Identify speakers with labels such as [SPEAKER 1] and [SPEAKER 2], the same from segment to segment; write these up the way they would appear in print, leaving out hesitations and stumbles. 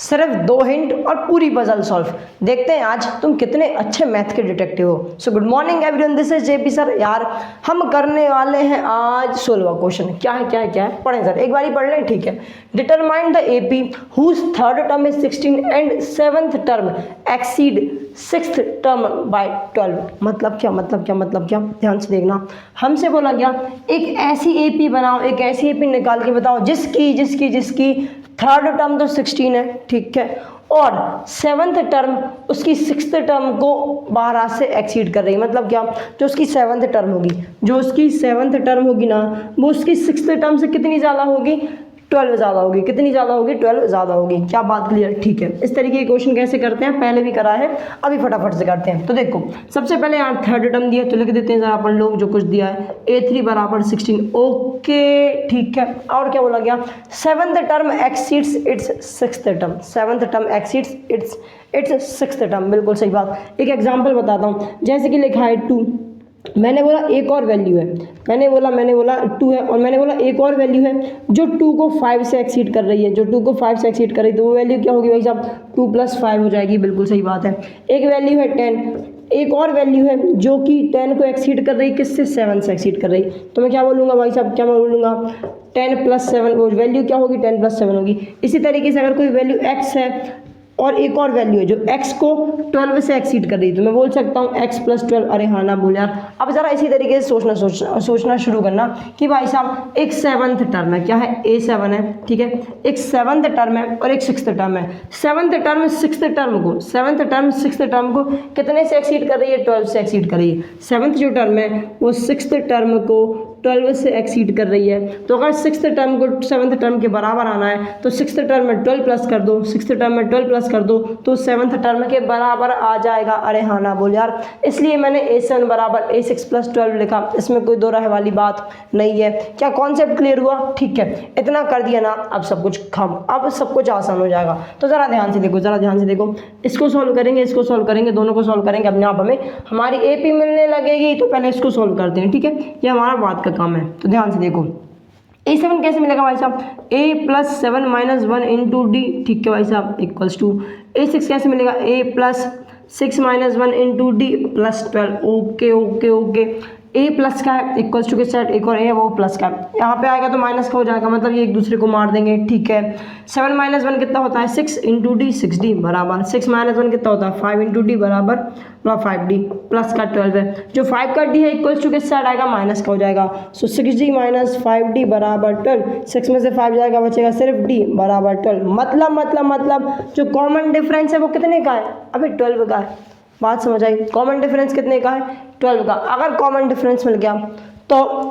[SPEAKER 1] सिर्फ 2 हिंट और पूरी पजल सॉल्व। देखते हैं आज तुम कितने अच्छे मैथ के डिटेक्टिव हो। So good morning everyone, this is JP sir. यार हम करने वाले हैं आज 16वां क्वेश्चन। क्या है पढ़ें सर, एक बार ही पढ़ लें, ठीक है। Determine the AP whose third term is 16 and seventh term exceed sixth term by 12। मतलब क्या ध्यान से देखना। हमसे बोला गया एक ऐसी एपी बनाओ, एक ऐसी एपी निकाल के बताओ जिसकी थर्ड टर्म तो 16 है, ठीक है, और सेवन्थ टर्म उसकी सिक्स्थ टर्म को 12 से एक्सीड कर रही है। मतलब क्या, जो उसकी सेवन्थ टर्म होगी ना, वो उसकी सिक्स्थ टर्म से कितनी ज़्यादा होगी, 12 ज़्यादा होगी। कितनी ज़्यादा होगी, 12 ज़्यादा होगी। क्या बात क्लियर, ठीक है। इस तरीके के क्वेश्चन कैसे करते हैं, पहले भी करा है, अभी फटाफट से करते हैं। तो देखो सबसे पहले यहाँ थर्ड टर्म दिया, तो लिख देते हैं जरा अपन लोग जो कुछ दिया है, A3 बराबर 16, ओके, ठीक है। और क्या बोला गया, seventh term exceeds its sixth term, seventh term exceeds its sixth term, बिल्कुल सही बात। एक एग्जाम्पल बताता हूँ, जैसे कि लिखा है 2, मैंने बोला एक और वैल्यू है, मैंने बोला 2 है, और मैंने बोला एक और वैल्यू है जो 2 को 5 से एक्सीड कर रही है, जो 2 को 5 से एक्सीड कर रही है, तो वो वैल्यू क्या होगी भाई साहब, 2 + 5 हो जाएगी, बिल्कुल सही बात है। एक वैल्यू है 10, एक और वैल्यू है जो कि 10 को एक्सीड कर रही है, किससे, 7 से एक्सीड कर रही है। तो मैं क्या बोलूँगा भाई साहब, क्या मैं बोलूँगा, 10 + 7, वो वैल्यू क्या होगी, 10 + 7 होगी। इसी तरीके से अगर कोई वैल्यू x है और एक और वैल्यू है जो x को 12 से एक्सीड कर रही है, तो मैं बोल सकता हूँ x + 12। अरे हाँ ना बोल यार। अब ज़रा इसी तरीके से सोचना शुरू करना कि भाई साहब एक सेवन्थ टर्म है, क्या है, A7 है, ठीक है, एक सेवन्थ टर्म है और एक सिक्स्थ टर्म है। सेवन्थ टर्म सिक्स्थ टर्म को कितने से एक्सीड कर रही है, 12 से एक्सीड कर रही है। सेवन्थ जो टर्म है वो सिक्स्थ टर्म को 12 से एक्सीड कर रही है। तो अगर सिक्स्थ टर्म को सेवन्थ टर्म के बराबर आना है तो सिक्स्थ टर्म में 12 प्लस कर दो, सिक्स्थ टर्म में 12 प्लस कर दो, तो सेवन्थ टर्म के बराबर आ जाएगा। अरे हाँ ना बोल यार। इसलिए मैंने A7 बराबर A6 + 12 लिखा, इसमें कोई दो राय वाली बात नहीं है। क्या कॉन्सेप्ट क्लियर हुआ, ठीक है। इतना कर दिया ना, अब सब कुछ आसान हो जाएगा। तो ज़रा ध्यान से देखो, इसको सॉल्व करेंगे, दोनों को सॉल्व करेंगे, अपने आप हमें हमारी AP मिलने लगेगी। तो पहले इसको सॉल्व करते हैं, ठीक है, ये हमारा बात का काम है। तो ध्यान से देखो, A7 कैसे मिलेगा भाई साहब, A + 7 - 1 × D, ठीक है भाई साहब, = A6 कैसे मिलेगा, A + 6 - 1 × D + 12, okay. A plus का है, इक्वल्स टू के साथ एक और A है वो प्लस का है, यहाँ पे आएगा तो माइनस का हो जाएगा, मतलब ये एक दूसरे को मार देंगे, ठीक है। 7 - 1 कितना होता है, 6 × D 6D बराबर 6 - 1 कितना होता है, 5 × D बराबर 5D, प्लस का 12 है, जो 5 का D है इक्वल्स टू के साथ आएगा, माइनस का हो जाएगा। सो 6D - 5D बराबर 12, 6 में से 5 जाएगा, बचेगा सिर्फ D बराबर 12। मतलब जो कॉमन डिफरेंस है वो कितने का है, अभी 12 का है। बात समझ आई, कॉमन डिफरेंस कितने का है, 12 का। अगर कॉमन डिफरेंस मिल गया तो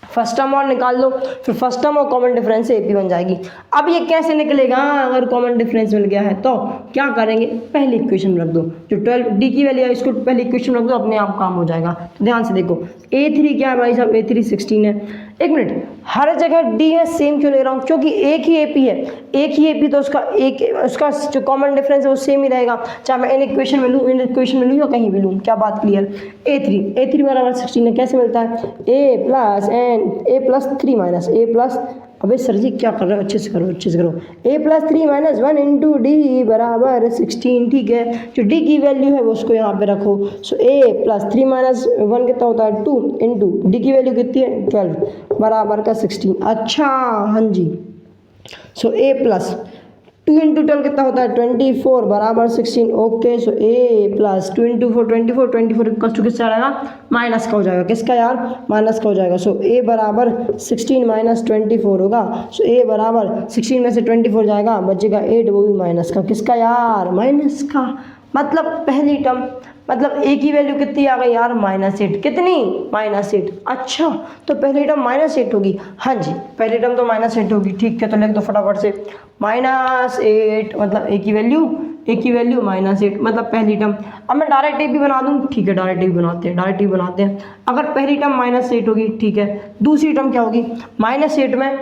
[SPEAKER 1] फर्स्ट टर्म और निकाल लो, फिर फर्स्ट टर्म और कॉमन डिफरेंस से AP बन जाएगी। अब ये कैसे निकलेगा, अगर कॉमन डिफरेंस मिल गया है तो क्या करेंगे, पहली इक्वेशन रख दो, जो 12D की वैल्यू है इसको पहली इक्वेशन रख दो, अपने आप काम हो जाएगा। तो ध्यान से देखो, A3 क्या है भाई साहब, A3 16 है। एक मिनट, हर जगह D है, सेम क्यों ले रहा हूँ, क्योंकि एक ही AP है, तो उसका जो कॉमन डिफरेंस है वो सेम ही रहेगा, चाहे मैं इन इक्वेशन में लूँ या कहीं भी लूँ। क्या बात क्लियर। A3 बराबर 16 है, कैसे मिलता है, A + 3 - अबे सर जी क्या कर रहे हो, अच्छे से करो। A + 3 - 1 × D बराबर 16, ठीक है। जो D की वैल्यू है वो उसको यहाँ पे रखो। सो A + 3 - 1 कितना होता है, 2 × D की वैल्यू कितनी है, 12 बराबर का 16। अच्छा हाँ जी, सो A + 2 × 12 कितना होता है, 24 बराबर 16, okay. So A + 2 × 4 24 equal to किससे आएगा, माइनस का हो जाएगा, किसका यार, माइनस का हो जाएगा। सो A बराबर 16 - 24 होगा। सो A बराबर 16 में से 24 जाएगा, बचेगा 8, वो भी माइनस का, किसका यार, माइनस का। मतलब पहली टर्म, मतलब A की वैल्यू कितनी आ गई यार, -8, कितनी, -8। अच्छा तो पहली टर्म -8 होगी, हाँ जी पहली टर्म तो -8 होगी, ठीक है। तो लिख दो फटाफट से -8, मतलब A की वैल्यू -8, मतलब पहली टर्म। अब मैं डायरेक्ट AP बना दूँ, ठीक है, डायरेक्ट AP बनाते हैं। अगर पहली टर्म -8 होगी, ठीक है, दूसरी टर्म क्या होगी, -8 में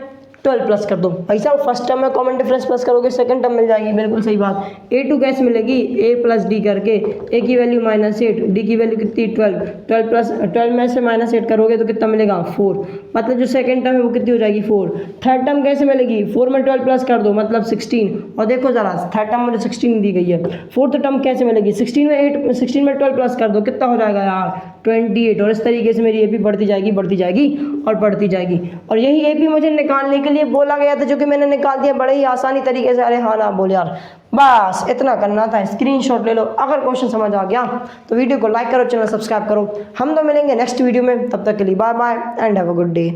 [SPEAKER 1] 12 प्लस कर दो। भाई साहब फर्स्ट टर्म में कॉमन डिफरेंस प्लस करोगे सेकंड टर्म मिल जाएगी, बिल्कुल सही बात। a2 कैसे मिलेगी, a प्लस डी करके, a की वैल्यू -8, d की वैल्यू कितनी 12 प्लस 12 में से -8 करोगे तो कितना मिलेगा 4, मतलब जो सेकंड टर्म है वो कितनी हो जाएगी 4। थर्ड टर्म कैसे मिलेगी, 4 में 12 प्लस कर दो मतलब 16, और देखो जरा थर्ड टर्म में 16 दी गई है। फोर्थ टर्म कैसे मिलेगी, 16 में 12 प्लस कर दो कितना हो जाएगा यार 28, और इस तरीके से मेरी AP बढ़ती जाएगी और बढ़ती जाएगी। और यही AP मुझे निकालने के लिए बोला गया था, जो कि मैंने निकाल दिया बड़े ही आसानी तरीके से। अरे हाँ ना बोल यार, बस इतना करना था, स्क्रीनशॉट ले लो। अगर क्वेश्चन समझ आ गया तो वीडियो को लाइक करो, चैनल सब्सक्राइब करो। हम तो मिलेंगे नेक्स्ट वीडियो में, तब तक के लिए bye bye and have a good day.